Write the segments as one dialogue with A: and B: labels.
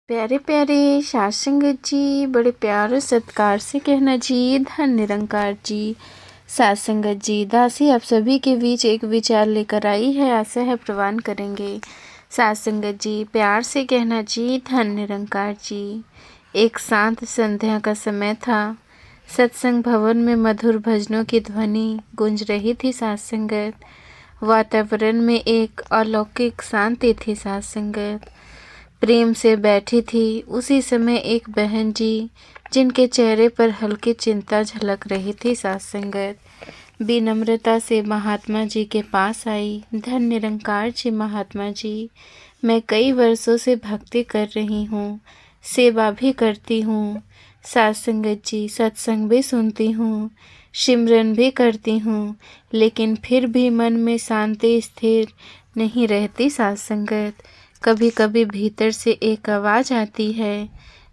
A: प्यारे प्यारे साध संगत जी, बड़े प्यार और सत्कार से कहना जी, धन निरंकार जी। साध संगत जी, दासी आप सभी के बीच एक विचार लेकर आई है, आशा है प्रवान करेंगे। साध संगत जी, प्यार से कहना जी, धन निरंकार जी। एक शांत संध्या का समय था। सत्संग भवन में मधुर भजनों की ध्वनि गूंज रही थी। साध संगत, वातावरण में एक अलौकिक शांति थी। साध संगत, प्रेम से बैठी थी। उसी समय एक बहन जी, जिनके चेहरे पर हल्की चिंता झलक रही थी, साध संगत, विनम्रता से महात्मा जी के पास आई। धन निरंकार जी, महात्मा जी, मैं कई वर्षों से भक्ति कर रही हूँ, सेवा भी करती हूँ। साध संगत जी, सत्संग भी सुनती हूँ, सिमरन भी करती हूँ, लेकिन फिर भी मन में शांति स्थिर नहीं रहती। साध संगत, कभी कभी भीतर से एक आवाज़ आती है,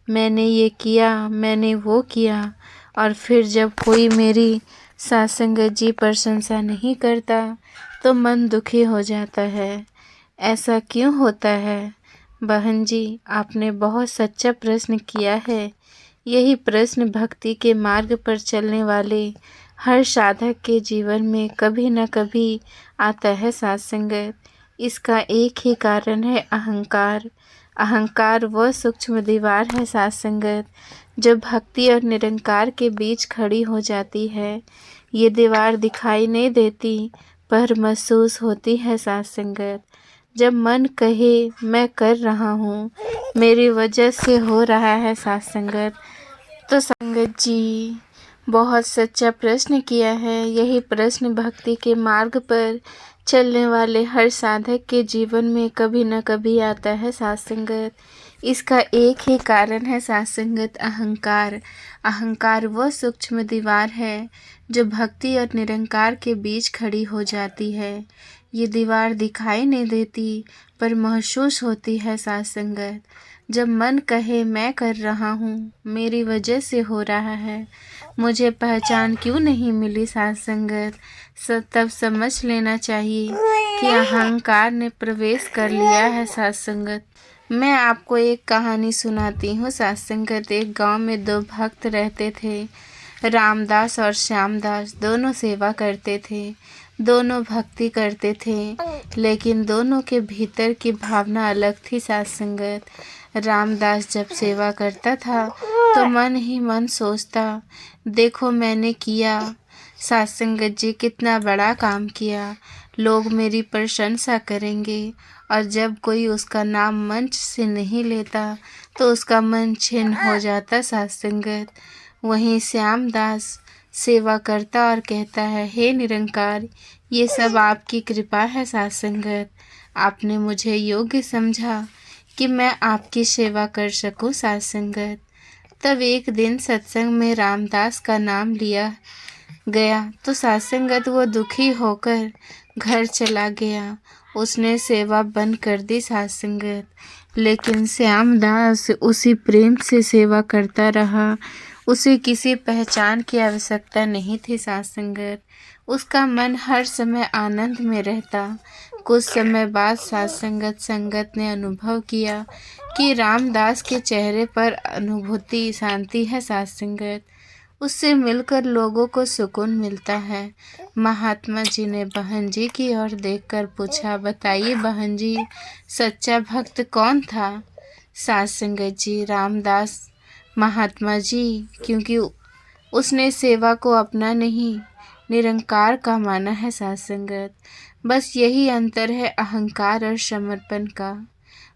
A: मैंने ये किया, मैंने वो किया। और फिर जब कोई मेरी साध संगत जी प्रशंसा नहीं करता तो मन दुखी हो जाता है। ऐसा क्यों होता है? बहन जी, आपने बहुत सच्चा प्रश्न किया है। यही प्रश्न भक्ति के मार्ग पर चलने वाले हर साधक के जीवन में कभी न कभी आता है। साध संगत, इसका एक ही कारण है, अहंकार। अहंकार वह सूक्ष्म दीवार है, साध संगत, जो भक्ति और निरंकार के बीच खड़ी हो जाती है। ये दीवार दिखाई नहीं देती पर महसूस होती है। साध संगत, जब मन कहे मैं कर रहा हूँ, मेरी वजह से हो रहा है। साध संगत, तो संगत जी, बहुत सच्चा प्रश्न किया है। यही प्रश्न भक्ति के मार्ग पर चलने वाले हर साधक के जीवन में कभी न कभी आता है। साध संगत, इसका एक ही कारण है, साध संगत, अहंकार। अहंकार वह सूक्ष्म दीवार है जो भक्ति और निरंकार के बीच खड़ी हो जाती है। ये दीवार दिखाई नहीं देती पर महसूस होती है। साध संगत, जब मन कहे मैं कर रहा हूँ, मेरी वजह से हो रहा है, मुझे पहचान क्यों नहीं मिली। साध संगत, तब समझ लेना चाहिए कि अहंकार ने प्रवेश कर लिया है। साध संगत, मैं आपको एक कहानी सुनाती हूँ। साध संगत, एक गांव में दो भक्त रहते थे। रामदास और श्यामदास दोनों सेवा करते थे, दोनों भक्ति करते थे, लेकिन दोनों के भीतर की भावना अलग थी। साध संगत, रामदास जब सेवा करता था तो मन ही मन सोचता, देखो मैंने किया, साध संगत जी, कितना बड़ा काम किया, लोग मेरी प्रशंसा करेंगे। और जब कोई उसका नाम मंच से नहीं लेता तो उसका मन छिन्न हो जाता। साध संगत, वहीं श्यामदास सेवा करता और कहता है, हे निरंकार, ये सब आपकी कृपा है। साध संगत, आपने मुझे योग्य समझा कि मैं आपकी सेवा कर सकूं। साध संगत, तब एक दिन सत्संग में रामदास का नाम लिया गया तो साध संगत वो दुखी होकर घर चला गया। उसने सेवा बंद कर दी। साध संगत, लेकिन श्यामदास उसी प्रेम से सेवा करता रहा। उसे किसी पहचान की आवश्यकता नहीं थी। साध संगत, उसका मन हर समय आनंद में रहता। कुछ समय बाद साध संगत ने अनुभव किया कि रामदास के चेहरे पर अनुभूति शांति है। साध संगत, उससे मिलकर लोगों को सुकून मिलता है। महात्मा जी ने बहन जी की ओर देखकर पूछा, बताइए बहन जी, सच्चा भक्त कौन था? साध संगत जी, रामदास। महात्मा जी, क्योंकि उसने सेवा को अपना नहीं, निरंकार का माना है। साध संगत, बस यही अंतर है अहंकार और समर्पण का।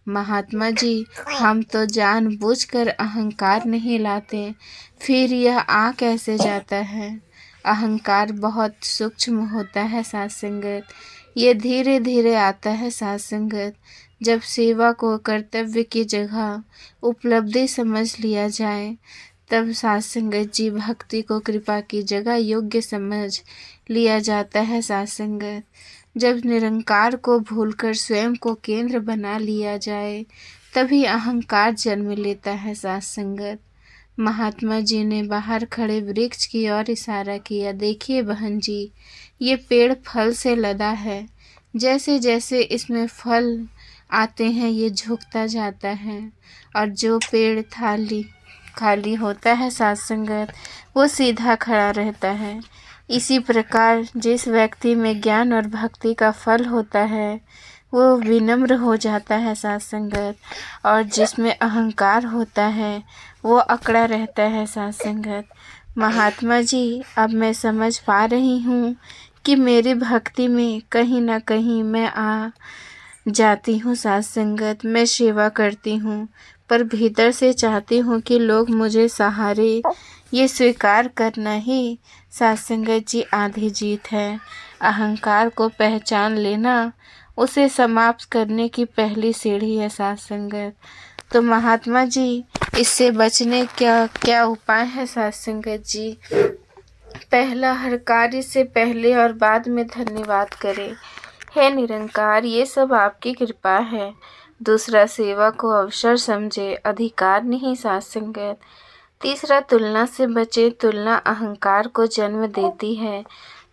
A: महात्मा जी, हम तो जानबूझकर अहंकार नहीं लाते, फिर यह आ कैसे जाता है? अहंकार बहुत सूक्ष्म होता है। साध संगत, ये धीरे धीरे आता है। साध संगत, जब सेवा को कर्तव्य की जगह उपलब्धि समझ लिया जाए, तब साध संगत जी भक्ति को कृपा की जगह योग्य समझ लिया जाता है। साध संगत, जब निरंकार को भूलकर स्वयं को केंद्र बना लिया जाए, तभी अहंकार जन्म लेता है। साध संगत, महात्मा जी ने बाहर खड़े वृक्ष की ओर इशारा किया, देखिए बहन जी, ये पेड़ फल से लदा है, जैसे जैसे इसमें फल आते हैं ये झुकता जाता है, और जो पेड़ खाली होता है साथ संगत, वो सीधा खड़ा रहता है। इसी प्रकार जिस व्यक्ति में ज्ञान और भक्ति का फल होता है वो विनम्र हो जाता है साथ संगत, और जिसमें अहंकार होता है वो अकड़ा रहता है साथ संगत। महात्मा जी, अब मैं समझ पा रही हूँ कि मेरी भक्ति में कहीं ना कहीं मैं आ जाती हूँ साथ संगत, मैं सेवा करती हूँ, पर भीतर से चाहती हूँ कि लोग मुझे सहारे। ये स्वीकार करना ही साथ संगत जी आधी जीत है। अहंकार को पहचान लेना उसे समाप्त करने की पहली सीढ़ी है साथ संगत। तो महात्मा जी, इससे बचने क्या क्या उपाय है साथ संगत जी? पहला, हर कार्य से पहले और बाद में धन्यवाद करें। हे निरंकार, ये सब आपकी कृपा है। दूसरा, सेवा को अवसर समझे, अधिकार नहीं साथ संगत। तीसरा, तुलना से बचे, तुलना अहंकार को जन्म देती है।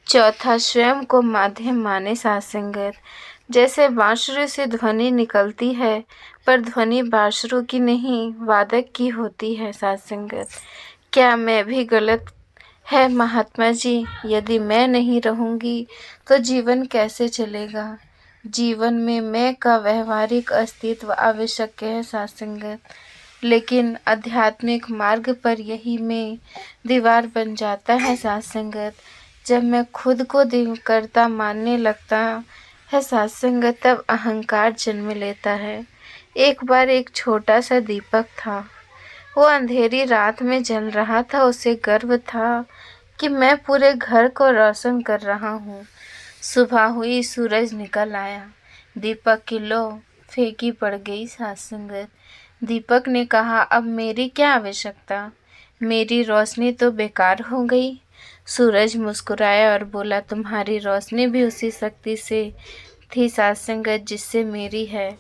A: चौथा, स्वयं को माध्यम माने साथ संगत। जैसे बांसुरी से ध्वनि निकलती है, पर ध्वनि बांसुरी की नहीं वादक की होती है साथ संगत। क्या मैं भी गलत है महात्मा जी? यदि मैं नहीं रहूंगी तो जीवन कैसे चलेगा? जीवन में मैं का व्यवहारिक अस्तित्व आवश्यक है साथ संगत, लेकिन आध्यात्मिक मार्ग पर यही मैं दीवार बन जाता है साथ संगत। जब मैं खुद को कर्ता मानने लगता है साथ संगत, तब अहंकार जन्म लेता है। एक बार एक छोटा सा दीपक था, वो अंधेरी रात में जल रहा था। उसे गर्व था कि मैं पूरे घर को रोशन कर रहा हूँ। सुबह हुई, सूरज निकल आया, दीपक की लो फेंकी पड़ गई साथ संगत। दीपक ने कहा, अब मेरी क्या आवश्यकता, मेरी रोशनी तो बेकार हो गई। सूरज मुस्कुराया और बोला, तुम्हारी रोशनी भी उसी शक्ति से थी साथ संगत जिससे मेरी है।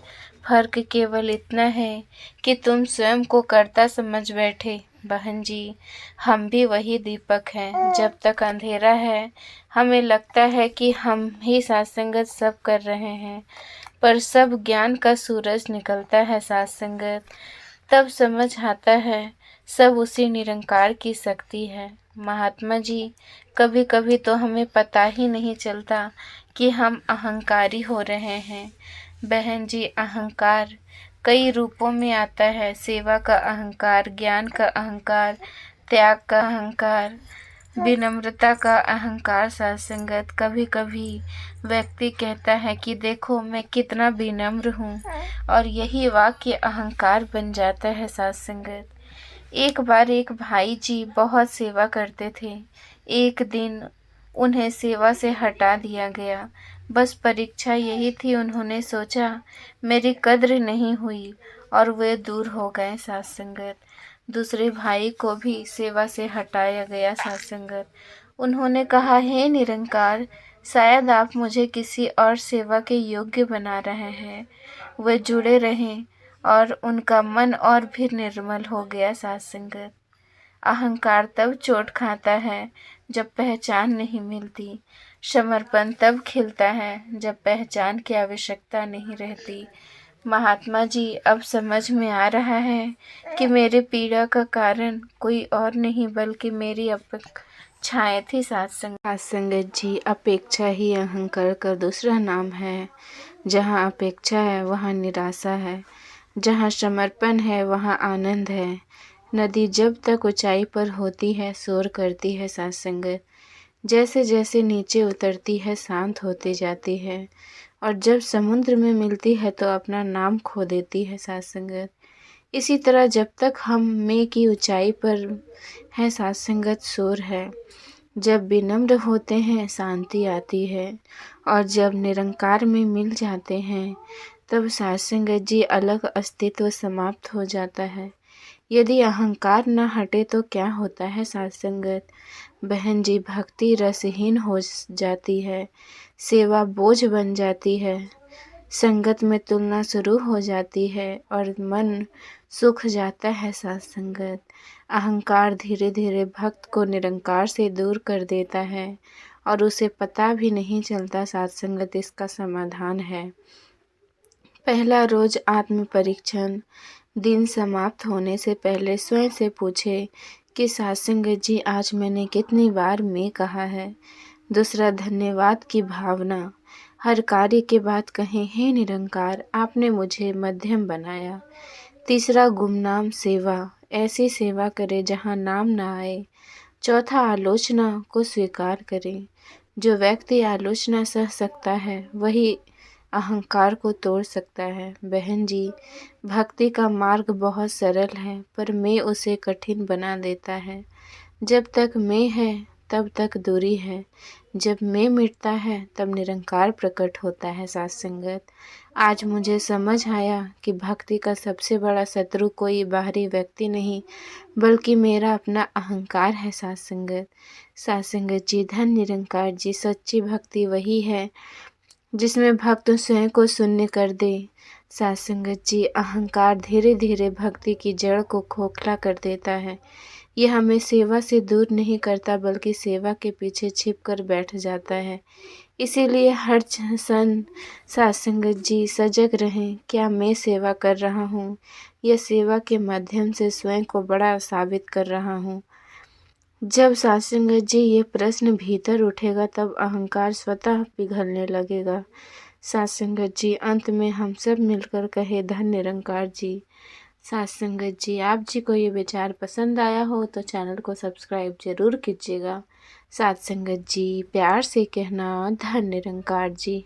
A: फर्क केवल इतना है कि तुम स्वयं को कर्ता समझ बैठे। बहन जी, हम भी वही दीपक हैं। जब तक अंधेरा है हमें लगता है कि हम ही साथ संगत सब कर रहे हैं, पर सब ज्ञान का सूरज निकलता है साथ संगत, तब समझ आता है सब उसी निरंकार की शक्ति है। महात्मा जी, कभी कभी तो हमें पता ही नहीं चलता कि हम अहंकारी हो रहे हैं। बहन जी, अहंकार कई रूपों में आता है। सेवा का अहंकार, ज्ञान का अहंकार, त्याग का अहंकार, विनम्रता का अहंकार साथ संगत। कभी कभी व्यक्ति कहता है कि देखो मैं कितना विनम्र हूँ, और यही वाक्य अहंकार बन जाता है साथ संगत। एक बार एक भाई जी बहुत सेवा करते थे। एक दिन उन्हें सेवा से हटा दिया गया। बस परीक्षा यही थी, उन्होंने सोचा मेरी कद्र नहीं हुई और वे दूर हो गए साथ संगत। दूसरे भाई को भी सेवा से हटाया गया साथ संगत। उन्होंने कहा, हे निरंकार, शायद आप मुझे किसी और सेवा के योग्य बना रहे हैं। वे जुड़े रहें और उनका मन और भी निर्मल हो गया साथ संगत। अहंकार तब चोट खाता है जब पहचान नहीं मिलती। समर्पण तब खिलता है जब पहचान की आवश्यकता नहीं रहती। महात्मा जी, अब समझ में आ रहा है कि मेरे पीड़ा का कारण कोई और नहीं बल्कि मेरी अपेक्षाएं थी साथ संगत जी। अपेक्षा ही अहंकार का दूसरा नाम है। जहाँ अपेक्षा है वहाँ निराशा है, जहाँ समर्पण है वहाँ आनंद है। नदी जब तक ऊंचाई पर होती है शोर करती है साथ संगत, जैसे जैसे नीचे उतरती है शांत होती जाती है, और जब समुद्र में मिलती है तो अपना नाम खो देती है साथ संगत। इसी तरह जब तक हम में की ऊंचाई पर है साथ संगत शोर है। जब विनम्र होते हैं शांति आती है, और जब निरंकार में मिल जाते हैं तब साथ संगत जी अलग अस्तित्व समाप्त हो जाता है। यदि अहंकार न हटे तो क्या होता है साथ संगत? बहन जी, भक्ति रसहीन हो जाती है, सेवा बोझ बन जाती है, संगत में तुलना शुरू हो जाती है और मन सूख जाता है साथ संगत। अहंकार धीरे धीरे भक्त को निरंकार से दूर कर देता है और उसे पता भी नहीं चलता साथ संगत इसका समाधान है। पहला रोज आत्म परीक्षण। दिन समाप्त होने से पहले स्वयं से पूछे कि सत्संगत जी आज मैंने कितनी बार मैं कहा है। दूसरा, धन्यवाद की भावना। हर कार्य के बाद कहें, हे निरंकार आपने मुझे मध्यम बनाया। तीसरा, गुमनाम सेवा। ऐसी सेवा करें जहाँ नाम ना आए। चौथा, आलोचना को स्वीकार करें। जो व्यक्ति आलोचना सह सकता है वही अहंकार को तोड़ सकता है। बहन जी, भक्ति का मार्ग बहुत सरल है पर मैं उसे कठिन बना देता है। जब तक मैं है तब तक दूरी है, जब मैं मिटता है तब निरंकार प्रकट होता है। साथ संगत, आज मुझे समझ आया कि भक्ति का सबसे बड़ा शत्रु कोई बाहरी व्यक्ति नहीं बल्कि मेरा अपना अहंकार है। साथ संगत जी, धन निरंकार जी, सच्ची भक्ति वही है जिसमें भक्त स्वयं को शून्य कर दे। साथ संगत जी, अहंकार धीरे धीरे भक्ति की जड़ को खोखला कर देता है। यह हमें सेवा से दूर नहीं करता बल्कि सेवा के पीछे छिप कर बैठ जाता है। इसीलिए हर क्षण साथ संगत जी सजग रहें। क्या मैं सेवा कर रहा हूँ या सेवा के माध्यम से स्वयं को बड़ा साबित कर रहा हूँ? जब साथ संगत जी ये प्रश्न भीतर उठेगा तब अहंकार स्वतः पिघलने लगेगा। साथ संगत जी, अंत में हम सब मिलकर कहे, धन निरंकार जी। साथ संगत जी, आप जी को ये विचार पसंद आया हो तो चैनल को सब्सक्राइब जरूर कीजिएगा। साथ संगत जी, प्यार से कहना, धन निरंकार जी।